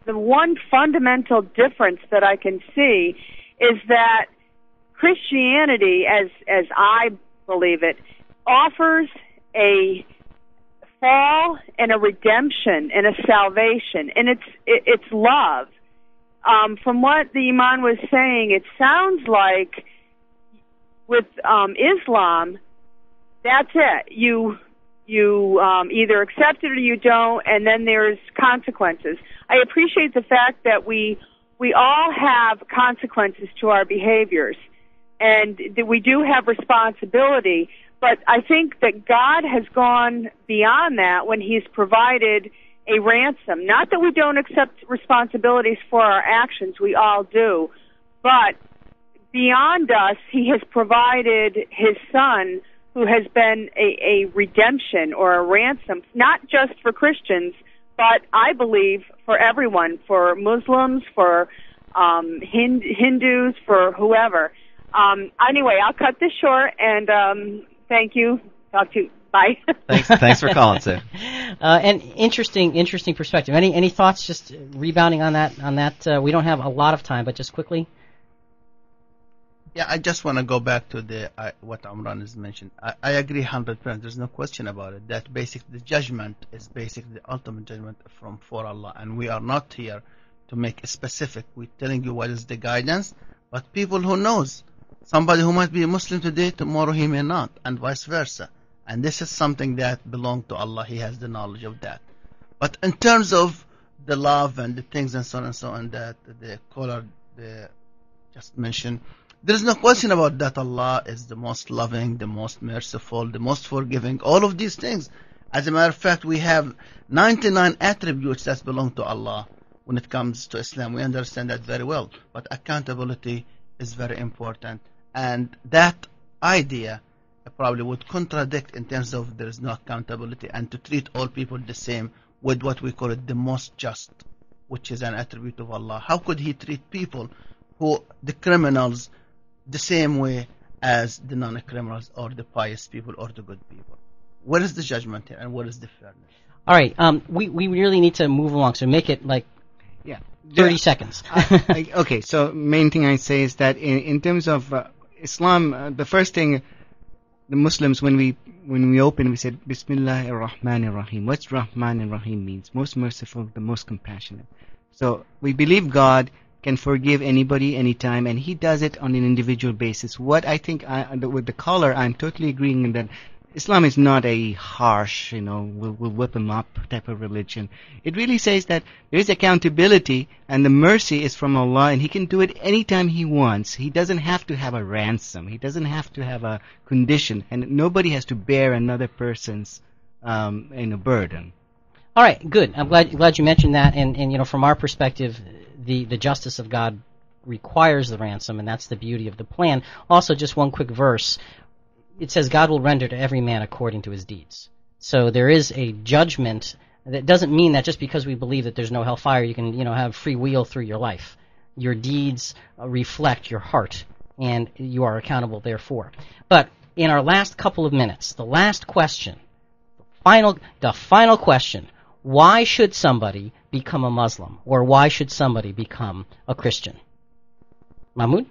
the one fundamental difference that I can see is that Christianity, as I believe it, offers a fall and a redemption and a salvation, and it's love. From what the Imam was saying, it sounds like with Islam, that's it. You either accept it or you don't, and then there's consequences. I appreciate the fact that we all have consequences to our behaviors, and that we do have responsibility, but I think that God has gone beyond that when He's provided a ransom. Not that we don't accept responsibilities for our actions, we all do, but beyond us, He has provided His Son, who has been a redemption or a ransom, not just for Christians, but I believe for everyone, for Muslims, for Hindus, for whoever. Anyway, I'll cut this short, and thank you. Talk to you. Bye. Thanks for calling, Sue. And interesting perspective. Any thoughts? Just rebounding on that. We don't have a lot of time, but just quickly. Yeah, I just want to go back to what Amran has mentioned. I agree 100%. There's no question about it. That basically the judgment is basically the ultimate judgment for Allah, and we are not here to make it specific. We're telling you what is the guidance, but people who knows, somebody who might be a Muslim today, tomorrow he may not, and vice versa. And this is something that belongs to Allah. He has the knowledge of that. But in terms of the love and the things and so on that the caller just mentioned, there is no question about that. Allah is the most loving, the most merciful, the most forgiving, all of these things. As a matter of fact, we have 99 attributes that belong to Allah when it comes to Islam. We understand that very well. But accountability is very important. And that idea probably would contradict in terms of there is no accountability and to treat all people the same with what we call it the most just, which is an attribute of Allah. How could He treat people the criminals, the same way as the non-criminals or the pious people or the good people? Where is the judgment here and where is the fairness? All right, we really need to move along, so make it like 30 seconds. Okay, so main thing I say is that in terms of Islam, the first thing the Muslims, when we open, we said Bismillahir Rahmanir Rahim. What's Rahman and Rahim means? Most merciful, the most compassionate. So we believe God can forgive anybody, anytime, and He does it on an individual basis. What I think, with the caller, I'm totally agreeing that Islam is not a harsh, we'll whip him up type of religion. It really says that there is accountability, and the mercy is from Allah, and He can do it anytime He wants. He doesn't have to have a ransom. He doesn't have to have a condition, and nobody has to bear another person's burden. All right, good. I'm glad you mentioned that, and from our perspective, the justice of God requires the ransom, and that's the beauty of the plan. Also, just one quick verse. It says God will render to every man according to his deeds. So there is a judgment. That doesn't mean that just because we believe that there's no hellfire, you can have free will through your life. Your deeds reflect your heart, and you are accountable therefore. But in our last couple of minutes, the last question, the final question, why should somebody become a Muslim, or why should somebody become a Christian? Mahmoud?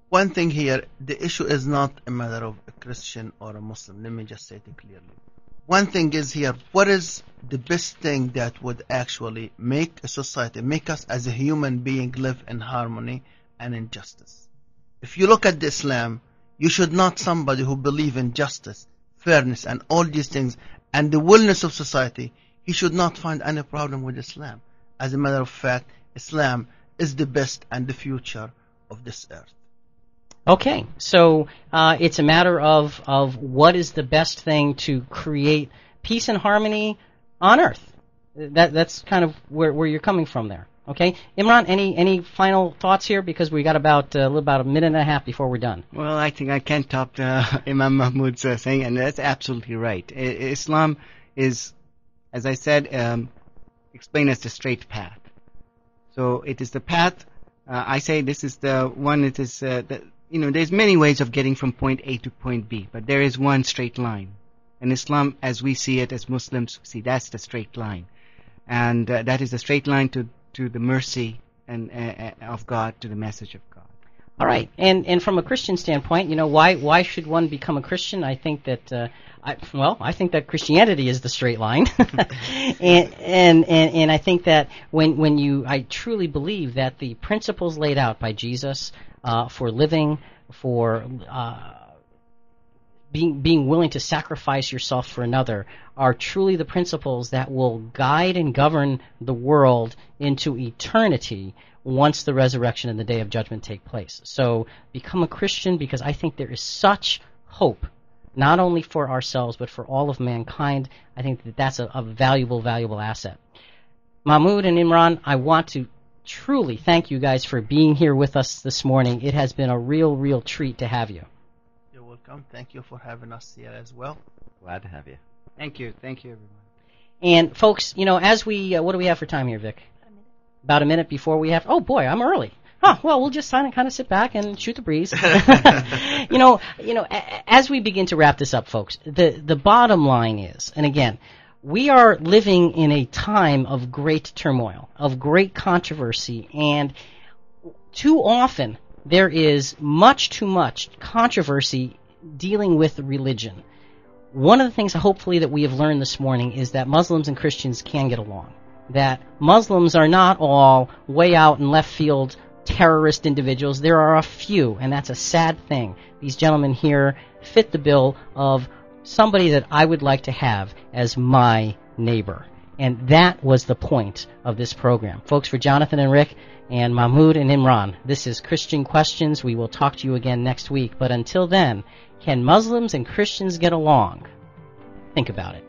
One thing here, the issue is not a matter of a Christian or a Muslim. Let me just say it clearly. One thing is here, what is the best thing that would actually make a society, make us as a human being live in harmony and in justice? If you look at the Islam, you should not somebody who believe in justice, fairness, and all these things, and the wellness of society, he should not find any problem with Islam. As a matter of fact, Islam is the best and the future of this earth. Okay, so it's a matter of what is the best thing to create peace and harmony on earth. That's kind of where you're coming from there. Okay, Imran, any final thoughts here, because we got about a minute and a half before we're done. Well, I think I can't top Imam Mahmoud's saying, and that's absolutely right. Islam is, as I said, explained as the straight path. So it is the path. I say this is the one. It is there's many ways of getting from point A to point B, but there is one straight line. And Islam, as we see it as Muslims, see that's the straight line. and that is a straight line to the mercy and of God, to the message of God. All right, and from a Christian standpoint, why should one become a Christian? I think that I think that Christianity is the straight line, and I think that I truly believe that the principles laid out by Jesus for living, for being willing to sacrifice yourself for another, are truly the principles that will guide and govern the world into eternity once the resurrection and the day of judgment take place. So become a Christian, because I think there is such hope, not only for ourselves but for all of mankind. I think that that's a valuable, valuable asset. Mahmoud and Imran, I want to truly thank you guys for being here with us this morning. It has been a real, real treat to have you. You're welcome. Thank you for having us here as well. Glad to have you. Thank you, everyone. And folks, as we, what do we have for time here, Vic? About a minute before we have. Oh boy, I'm early. Well, we'll just kind of sit back and shoot the breeze. As we begin to wrap this up, folks, the bottom line is, and again, we are living in a time of great turmoil, of great controversy, and too often there is much too much controversy dealing with religion. One of the things, hopefully, that we have learned this morning is that Muslims and Christians can get along. That Muslims are not all way out in left field terrorist individuals. There are a few, and that's a sad thing. These gentlemen here fit the bill of somebody that I would like to have as my neighbor. And that was the point of this program. Folks, for Jonathan and Rick and Mahmoud and Imran, this is Christian Questions. We will talk to you again next week. But until then, can Muslims and Christians get along? Think about it.